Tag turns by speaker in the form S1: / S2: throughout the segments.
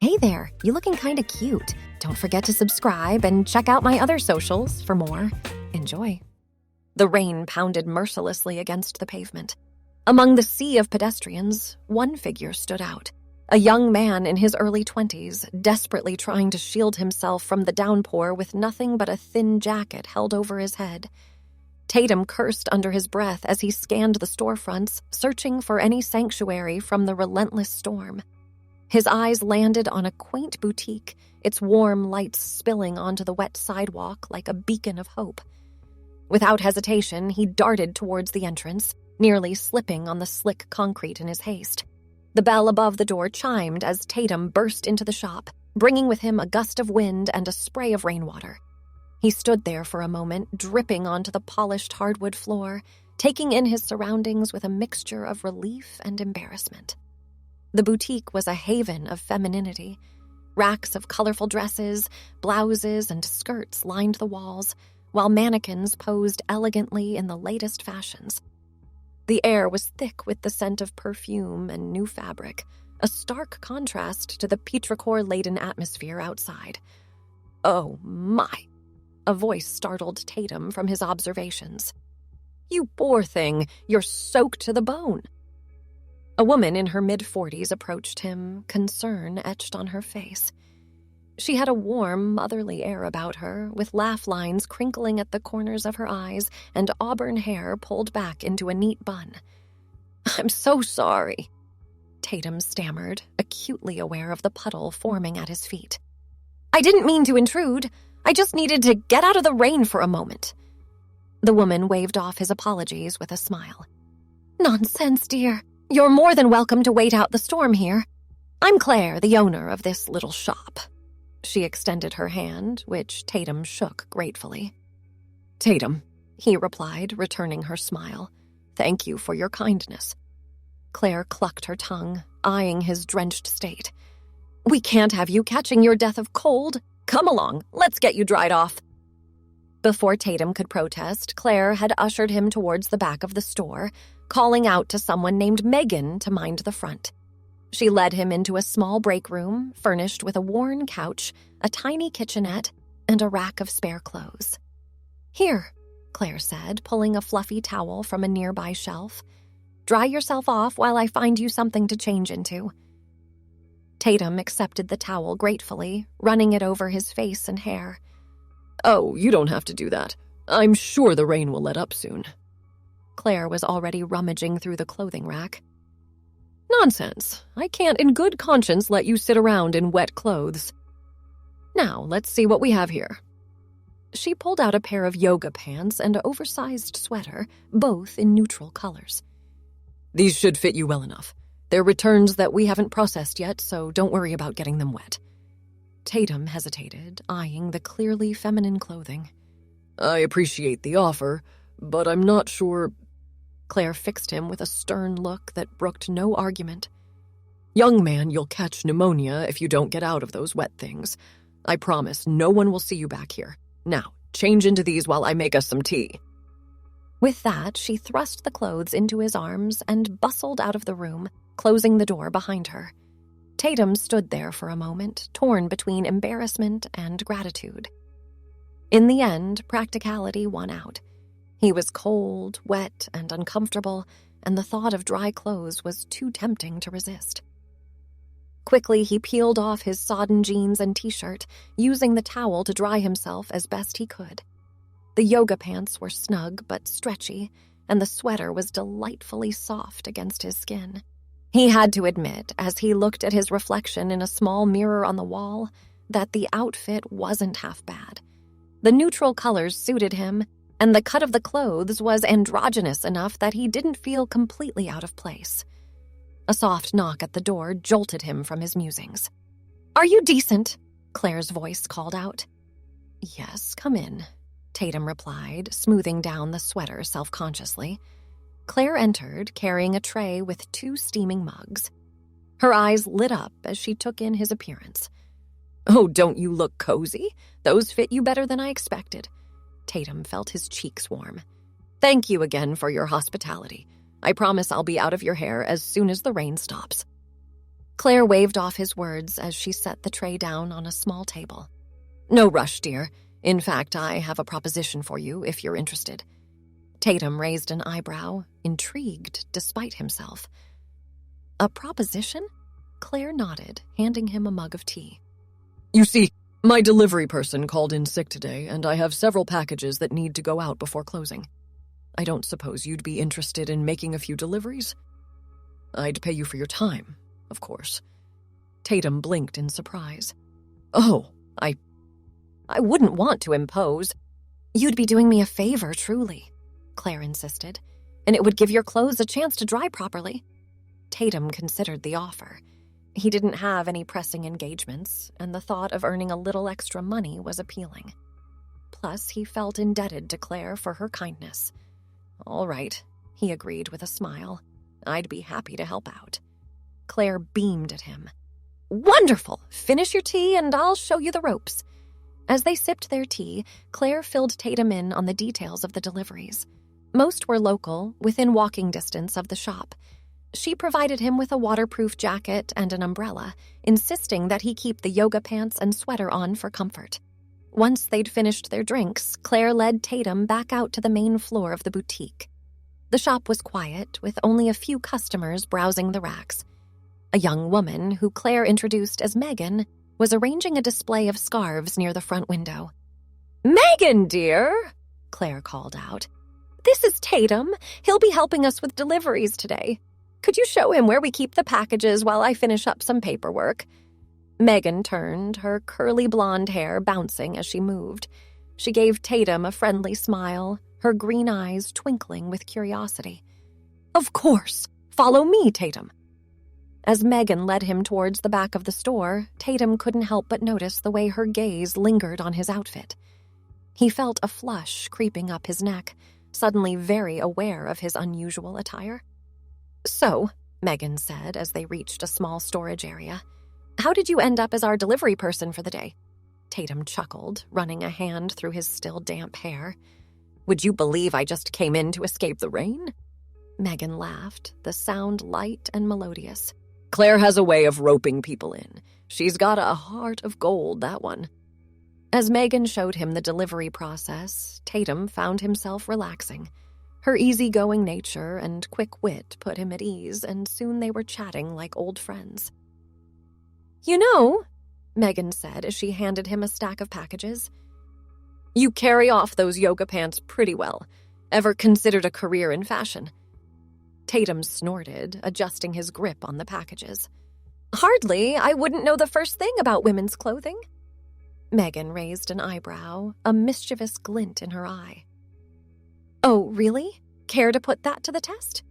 S1: Hey there, you looking kinda cute. Don't forget to subscribe and check out my other socials for more. Enjoy. The rain pounded mercilessly against the pavement. Among the sea of pedestrians, one figure stood out. A young man in his early 20s, desperately trying to shield himself from the downpour with nothing but a thin jacket held over his head. Tatum cursed under his breath as he scanned the storefronts, searching for any sanctuary from the relentless storm. His eyes landed on a quaint boutique, its warm lights spilling onto the wet sidewalk like a beacon of hope. Without hesitation, he darted towards the entrance, nearly slipping on the slick concrete in his haste. The bell above the door chimed as Tatum burst into the shop, bringing with him a gust of wind and a spray of rainwater. He stood there for a moment, dripping onto the polished hardwood floor, taking in his surroundings with a mixture of relief and embarrassment. The boutique was a haven of femininity. Racks of colorful dresses, blouses, and skirts lined the walls, while mannequins posed elegantly in the latest fashions. The air was thick with the scent of perfume and new fabric, a stark contrast to the petrichor-laden atmosphere outside. "Oh, my!" A voice startled Tatum from his observations. "You poor thing, you're soaked to the bone." A woman in her mid-40s approached him, concern etched on her face. She had a warm, motherly air about her, with laugh lines crinkling at the corners of her eyes and auburn hair pulled back into a neat bun. "I'm so sorry," Tatum stammered, acutely aware of the puddle forming at his feet. "I didn't mean to intrude. I just needed to get out of the rain for a moment." The woman waved off his apologies with a smile. "Nonsense, dear. You're more than welcome to wait out the storm here. I'm Claire, the owner of this little shop." She extended her hand, which Tatum shook gratefully. "Tatum," he replied, returning her smile. "Thank you for your kindness." Claire clucked her tongue, eyeing his drenched state. "We can't have you catching your death of cold. Come along, let's get you dried off." Before Tatum could protest, Claire had ushered him towards the back of the store, calling out to someone named Megan to mind the front. She led him into a small break room, furnished with a worn couch, a tiny kitchenette, and a rack of spare clothes. "Here," Claire said, pulling a fluffy towel from a nearby shelf. "Dry yourself off while I find you something to change into." Tatum accepted the towel gratefully, running it over his face and hair.
S2: "Oh, you don't have to do that. I'm sure the rain will let up soon."
S1: Claire was already rummaging through the clothing rack.
S2: "Nonsense. I can't in good conscience let you sit around in wet clothes. Now, let's see what we have here." She pulled out a pair of yoga pants and an oversized sweater, both in neutral colors. "These should fit you well enough. They're returns that we haven't processed yet, so don't worry about getting them wet." Tatum hesitated, eyeing the clearly feminine clothing. "I appreciate the offer, but I'm not sure." Claire fixed him with a stern look that brooked no argument. "Young man, you'll catch pneumonia if you don't get out of those wet things. I promise no one will see you back here. Now, change into these while I make us some tea." With that, she thrust the clothes into his arms and bustled out of the room, closing the door behind her. Tatum stood there for a moment, torn between embarrassment and gratitude. In the end, practicality won out. He was cold, wet, and uncomfortable, and the thought of dry clothes was too tempting to resist. Quickly, he peeled off his sodden jeans and t-shirt, using the towel to dry himself as best he could. The yoga pants were snug but stretchy, and the sweater was delightfully soft against his skin. He had to admit, as he looked at his reflection in a small mirror on the wall, that the outfit wasn't half bad. The neutral colors suited him, and the cut of the clothes was androgynous enough that he didn't feel completely out of place. A soft knock at the door jolted him from his musings. "Are you decent?" Claire's voice called out. "Yes, come in," Tatum replied, smoothing down the sweater self-consciously. Claire entered, carrying a tray with 2 steaming mugs. Her eyes lit up as she took in his appearance. "Oh, don't you look cozy? Those fit you better than I expected." Tatum felt his cheeks warm. "Thank you again for your hospitality. I promise I'll be out of your hair as soon as the rain stops."
S1: Claire waved off his words as she set the tray down on a small table. "No rush, dear. In fact, I have a proposition for you if you're interested." Tatum raised an eyebrow, intrigued despite himself. "A proposition?" Claire nodded, handing him a mug of tea.
S2: "You see, my delivery person called in sick today, and I have several packages that need to go out before closing. I don't suppose you'd be interested in making a few deliveries? I'd pay you for your time, of course." Tatum blinked in surprise. "Oh,
S1: I wouldn't want to impose. You'd be doing me a favor, truly," Claire insisted, "and it would give your clothes a chance to dry properly." Tatum considered the offer. He didn't have any pressing engagements, and the thought of earning a little extra money was appealing. Plus, he felt indebted to Claire for her kindness. "All right," he agreed with a smile. "I'd be happy to help out." Claire beamed at him. "Wonderful! Finish your tea and I'll show you the ropes." As they sipped their tea, Claire filled Tatum in on the details of the deliveries. Most were local, within walking distance of the shop. She provided him with a waterproof jacket and an umbrella, insisting that he keep the yoga pants and sweater on for comfort. Once they'd finished their drinks, Claire led Tatum back out to the main floor of the boutique. The shop was quiet, with only a few customers browsing the racks. A young woman, who Claire introduced as Megan, was arranging a display of scarves near the front window. "Megan, dear," Claire called out. "This is Tatum. He'll be helping us with deliveries today. Could you show him where we keep the packages while I finish up some paperwork?" Megan turned, her curly blonde hair bouncing as she moved. She gave Tatum a friendly smile, her green eyes twinkling with curiosity. "Of course. Follow me, Tatum." As Megan led him towards the back of the store, Tatum couldn't help but notice the way her gaze lingered on his outfit. He felt a flush creeping up his neck, suddenly very aware of his unusual attire. "So," Megan said as they reached a small storage area, "how did you end up as our delivery person for the day?" Tatum chuckled, running a hand through his still damp hair. "Would you believe I just came in to escape the rain?" Megan laughed, the sound light and melodious. "Claire has a way of roping people in. She's got a heart of gold, that one." As Megan showed him the delivery process, Tatum found himself relaxing. Her easygoing nature and quick wit put him at ease, and soon they were chatting like old friends. "You know," Megan said as she handed him a stack of packages, "you carry off those yoga pants pretty well. Ever considered a career in fashion?" Tatum snorted, adjusting his grip on the packages. "Hardly. I wouldn't know the first thing about women's clothing." Megan raised an eyebrow, a mischievous glint in her eye. "Oh, really? Care to put that to the test?"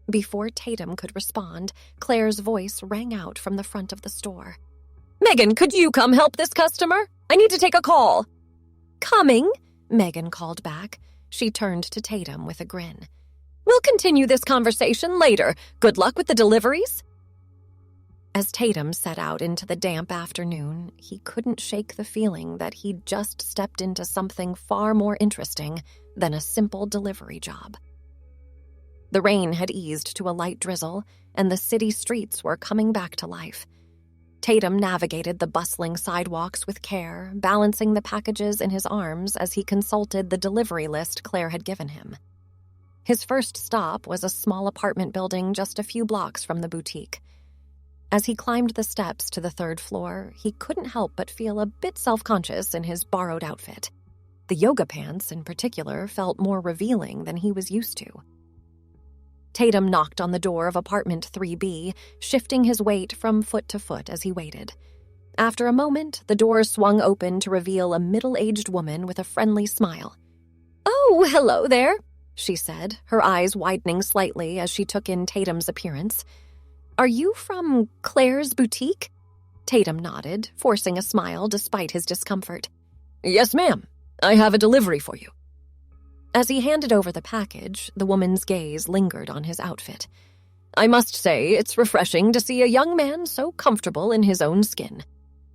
S1: Before Tatum could respond, Claire's voice rang out from the front of the store. "Megan, could you come help this customer? I need to take a call." "Coming," Megan called back. She turned to Tatum with a grin. "We'll continue this conversation later. Good luck with the deliveries." As Tatum set out into the damp afternoon, he couldn't shake the feeling that he'd just stepped into something far more interesting than a simple delivery job. The rain had eased to a light drizzle, and the city streets were coming back to life. Tatum navigated the bustling sidewalks with care, balancing the packages in his arms as he consulted the delivery list Claire had given him. His first stop was a small apartment building just a few blocks from the boutique. As he climbed the steps to the third floor, he couldn't help but feel a bit self-conscious in his borrowed outfit. The yoga pants, in particular, felt more revealing than he was used to. Tatum knocked on the door of apartment 3B, shifting his weight from foot to foot as he waited. After a moment, the door swung open to reveal a middle-aged woman with a friendly smile. "Oh, hello there," she said, her eyes widening slightly as she took in Tatum's appearance. "Are you from Claire's boutique?" Tatum nodded, forcing a smile despite his discomfort. "Yes, ma'am. I have a delivery for you." As he handed over the package, the woman's gaze lingered on his outfit. "I must say, it's refreshing to see a young man so comfortable in his own skin.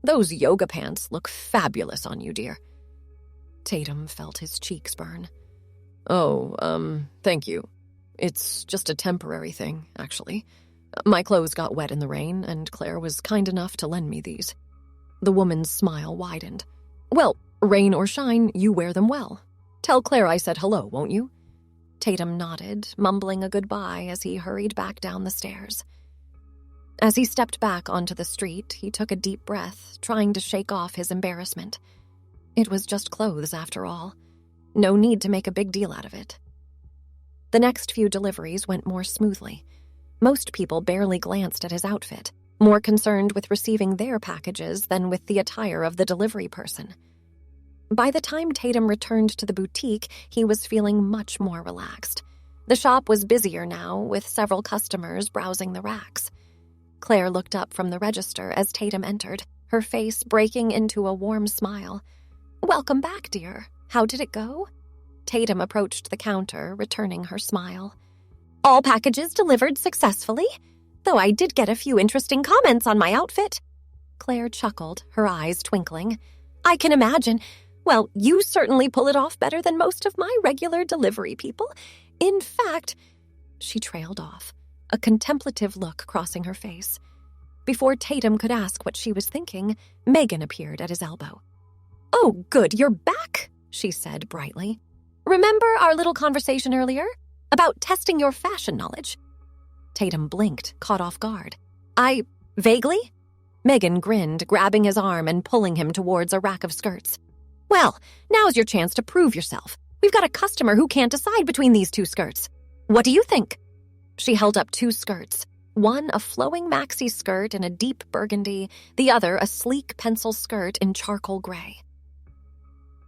S1: Those yoga pants look fabulous on you, dear." Tatum felt his cheeks burn. "Oh, thank you. It's just a temporary thing, actually.
S2: My clothes got wet in the rain, and Claire was kind enough to lend me these. The woman's smile widened. Well, rain or shine, you wear them well. Tell Claire I said hello, won't you? Tatum nodded, mumbling a goodbye as he hurried back down the stairs. As he stepped back onto the street, he took a deep breath, trying to shake off his embarrassment. It was just clothes, after all. No need to make a big deal out of it. The next few deliveries went more smoothly. Most people barely glanced at his outfit, more concerned with receiving their packages than with the attire of the delivery person. By the time Tatum returned to the boutique, he was feeling much more relaxed. The shop was busier now, with several customers browsing the racks. Claire looked up from the register as Tatum entered, her face breaking into a warm smile. "Welcome back, dear. How did it go?" Tatum approached the counter, returning her smile. "All packages delivered successfully, though I did get a few interesting comments on my outfit." Claire chuckled, her eyes twinkling. "I can imagine. Well, you certainly pull it off better than most of my regular delivery people. In fact," she trailed off, a contemplative look crossing her face. Before Tatum could ask what she was thinking, Megan appeared at his elbow. "Oh, good, you're back," she said brightly. "Remember our little conversation earlier? About testing your fashion knowledge?" Tatum blinked, caught off guard. Vaguely?" Megan grinned, grabbing his arm and pulling him towards a rack of skirts. "Well, now's your chance to prove yourself. We've got a customer who can't decide between these two skirts. What do you think?" She held up two skirts, one a flowing maxi skirt in a deep burgundy, the other a sleek pencil skirt in charcoal gray.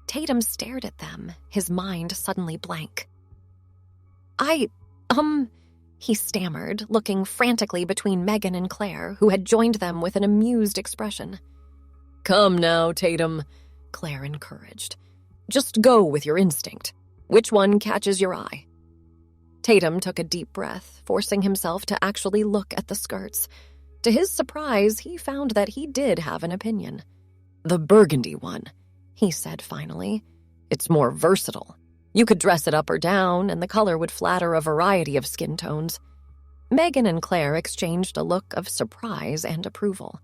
S2: Tatum stared at them, his mind suddenly blank. He stammered, looking frantically between Megan and Claire, who had joined them with an amused expression. "Come now, Tatum," Claire encouraged. "Just go with your instinct. Which one catches your eye?" Tatum took a deep breath, forcing himself to actually look at the skirts. To his surprise, he found that he did have an opinion. "The burgundy one," he said finally. "It's more versatile. You could dress it up or down, and the color would flatter a variety of skin tones." Megan and Claire exchanged a look of surprise and approval.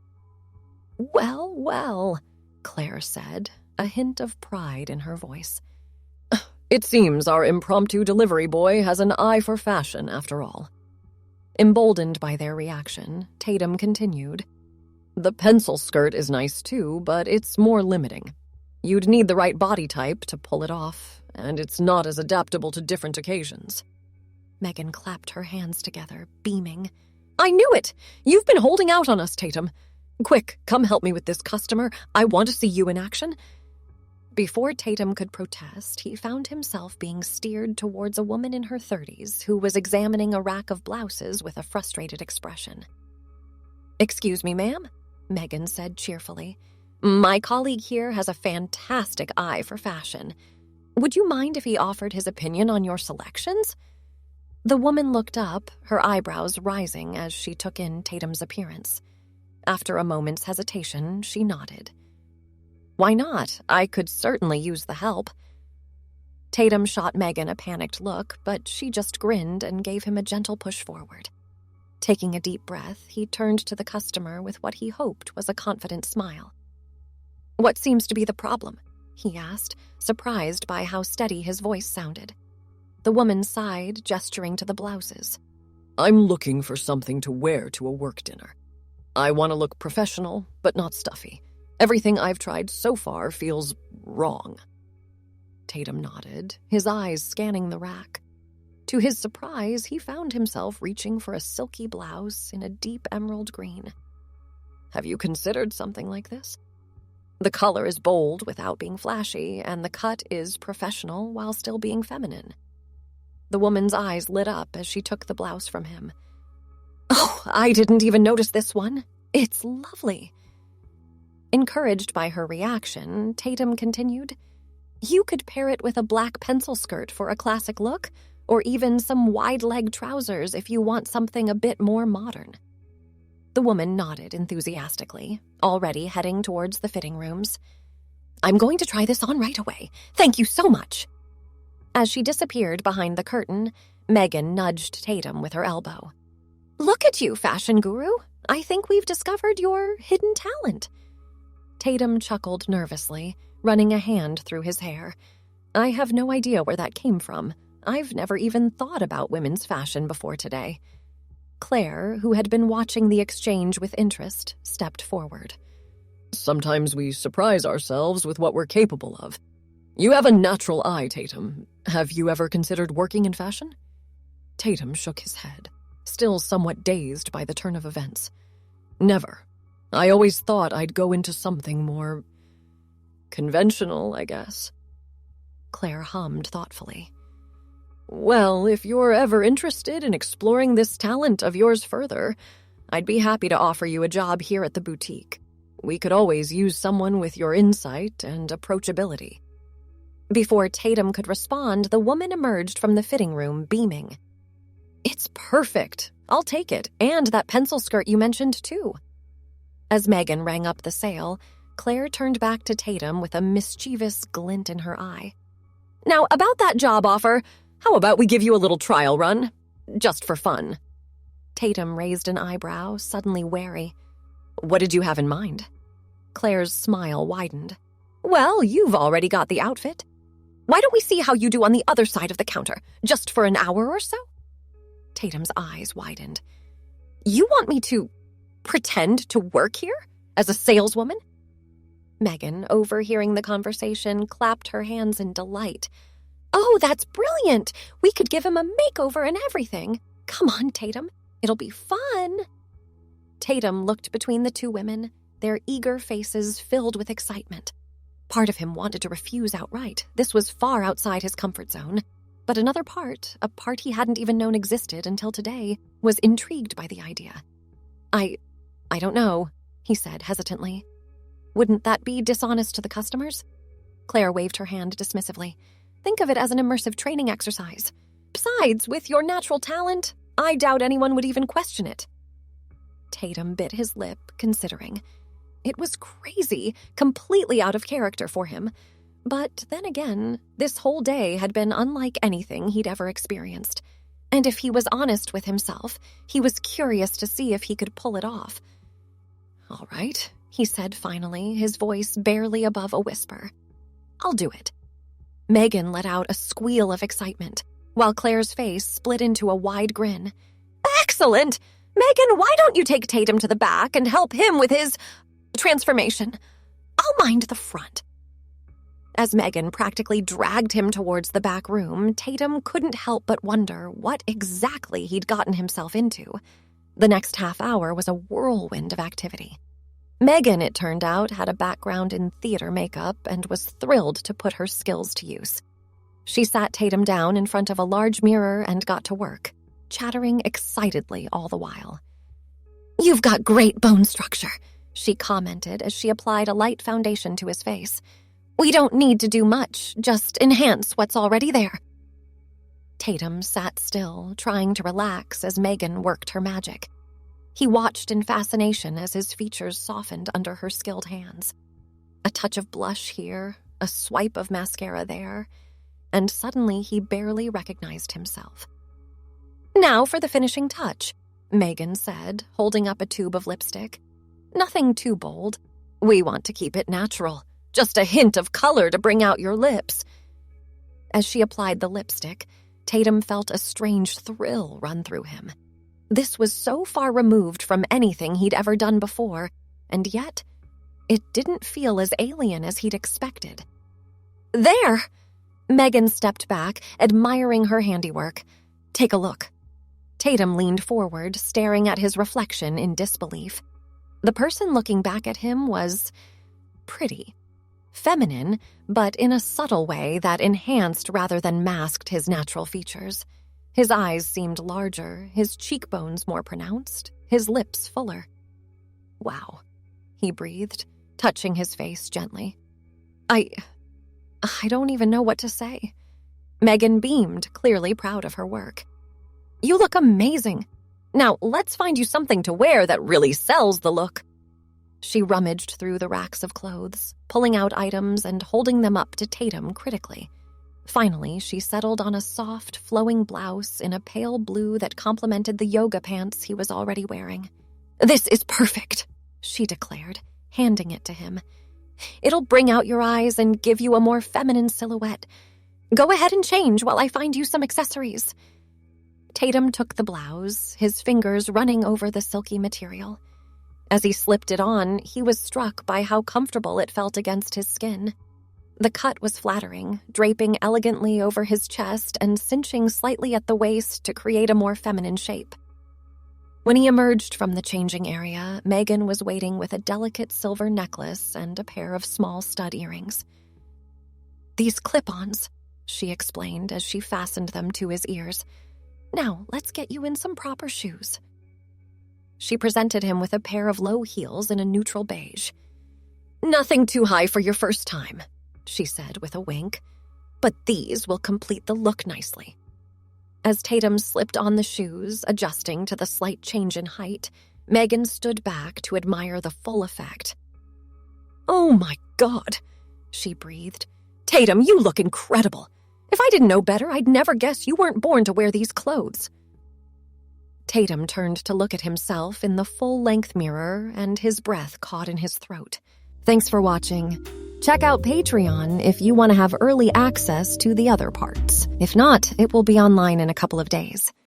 S2: "Well, well," Claire said, a hint of pride in her voice. "It seems our impromptu delivery boy has an eye for fashion, after all." Emboldened by their reaction, Tatum continued. "The pencil skirt is nice too, but it's more limiting. You'd need the right body type to pull it off, and it's not as adaptable to different occasions." Megan clapped her hands together, beaming. "I knew it! You've been holding out on us, Tatum. Quick, come help me with this customer. I want to see you in action." Before Tatum could protest, he found himself being steered towards a woman in her 30s who was examining a rack of blouses with a frustrated expression. "Excuse me, ma'am," Megan said cheerfully. "My colleague here has a fantastic eye for fashion. Would you mind if he offered his opinion on your selections?" The woman looked up, her eyebrows rising as she took in Tatum's appearance. After a moment's hesitation, she nodded. "Why not? I could certainly use the help." Tatum shot Megan a panicked look, but she just grinned and gave him a gentle push forward. Taking a deep breath, he turned to the customer with what he hoped was a confident smile. "What seems to be the problem?" he asked, surprised by how steady his voice sounded. The woman sighed, gesturing to the blouses. "I'm looking for something to wear to a work dinner. I want to look professional, but not stuffy. Everything I've tried so far feels wrong." Tatum nodded, his eyes scanning the rack. To his surprise, he found himself reaching for a silky blouse in a deep emerald green. "Have you considered something like this? The color is bold without being flashy, and the cut is professional while still being feminine." The woman's eyes lit up as she took the blouse from him. "Oh, I didn't even notice this one. It's lovely." Encouraged by her reaction, Tatum continued, "You could pair it with a black pencil skirt for a classic look, or even some wide-leg trousers if you want something a bit more modern." The woman nodded enthusiastically, already heading towards the fitting rooms. "I'm going to try this on right away. Thank you so much." As she disappeared behind the curtain, Megan nudged Tatum with her elbow.
S1: Look at you, fashion guru. I think we've discovered your hidden talent.
S2: Tatum chuckled nervously, running a hand through his hair. I have no idea where that came from. I've never even thought about women's fashion before today. Claire, who had been watching the exchange with interest, stepped forward.
S3: Sometimes we surprise ourselves with what we're capable of. You have a natural eye, Tatum. Have you ever considered working in fashion?
S2: Tatum shook his head, still somewhat dazed by the turn of events.
S3: Never. I always thought I'd go into something more conventional, I guess.
S2: Claire hummed thoughtfully.
S3: Well, if you're ever interested in exploring this talent of yours further, I'd be happy to offer you a job here at the boutique. We could always use someone with your insight and approachability.
S2: Before Tatum could respond, the woman emerged from the fitting room, beaming. It's perfect. I'll take it, and that pencil skirt you mentioned, too. As Megan rang up the sale, Claire turned back to Tatum with a mischievous glint in her eye. Now, about that job offer, how about we give you a little trial run? Just for fun. Tatum raised an eyebrow, suddenly wary. What did you have in mind? Claire's smile widened. Well, you've already got the outfit. Why don't we see how you do on the other side of the counter, just for an hour or so? Tatum's eyes widened. You want me to pretend to work here as a saleswoman? Megan, overhearing the conversation, clapped her hands in delight. Oh, that's brilliant! We could give him a makeover and everything. Come on, Tatum. It'll be fun. Tatum looked between the two women, their eager faces filled with excitement. Part of him wanted to refuse outright. This was far outside his comfort zone. But another part, a part he hadn't even known existed until today, was intrigued by the idea. I don't know, he said hesitantly. Wouldn't that be dishonest to the customers? Claire waved her hand dismissively. Think of it as an immersive training exercise. Besides, with your natural talent, I doubt anyone would even question it. Tatum bit his lip, considering. It was crazy, completely out of character for him. But then again, this whole day had been unlike anything he'd ever experienced. And if he was honest with himself, he was curious to see if he could pull it off. All right, he said finally, his voice barely above a whisper. I'll do it. Megan let out a squeal of excitement, while Claire's face split into a wide grin. Excellent! Megan, why don't you take Tatum to the back and help him with his transformation? I'll mind the front. As Megan practically dragged him towards the back room, Tatum couldn't help but wonder what exactly he'd gotten himself into. The next half hour was a whirlwind of activity. Megan, it turned out, had a background in theater makeup and was thrilled to put her skills to use. She sat Tatum down in front of a large mirror and got to work, chattering excitedly all the while. You've got great bone structure, she commented as she applied a light foundation to his face. We don't need to do much, just enhance what's already there. Tatum sat still, trying to relax as Megan worked her magic. He watched in fascination as his features softened under her skilled hands. A touch of blush here, a swipe of mascara there, and suddenly he barely recognized himself. Now for the finishing touch, Megan said, holding up a tube of lipstick. Nothing too bold. We want to keep it natural. Just a hint of color to bring out your lips. As she applied the lipstick, Tatum felt a strange thrill run through him. This was so far removed from anything he'd ever done before, and yet it didn't feel as alien as he'd expected. There! Megan stepped back, admiring her handiwork. Take a look. Tatum leaned forward, staring at his reflection in disbelief. The person looking back at him was pretty. Feminine, but in a subtle way that enhanced rather than masked his natural features. His eyes seemed larger, his cheekbones more pronounced, his lips fuller. Wow, he breathed, touching his face gently. I don't even know what to say. Megan beamed, clearly proud of her work. You look amazing. Now, let's find you something to wear that really sells the look. She rummaged through the racks of clothes, pulling out items and holding them up to Tatum critically.
S1: Finally, she settled on a soft, flowing blouse in a pale blue that complemented the yoga pants he was already wearing. "This is perfect," she declared, handing it to him. "It'll bring out your eyes and give you a more feminine silhouette. Go ahead and change while I find you some accessories." Tatum took the blouse, his fingers running over the silky material. As he slipped it on, he was struck by how comfortable it felt against his skin. The cut was flattering, draping elegantly over his chest and cinching slightly at the waist to create a more feminine shape. When he emerged from the changing area, Megan was waiting with a delicate silver necklace and a pair of small stud earrings. "These clip-ons," she explained as she fastened them to his ears. "Now, let's get you in some proper shoes." She presented him with a pair of low heels in a neutral beige. "Nothing too high for your first time," she said with a wink, "but these will complete the look nicely." As Tatum slipped on the shoes, adjusting to the slight change in height, Megan stood back to admire the full effect. "Oh my God," she breathed. "Tatum, you look incredible. If I didn't know better, I'd never guess you weren't born to wear these clothes." Tatum turned to look at himself in the full-length mirror, and his breath caught in his throat. Thanks for watching. Check out Patreon if you want to have early access to the other parts. If not, it will be online in a couple of days.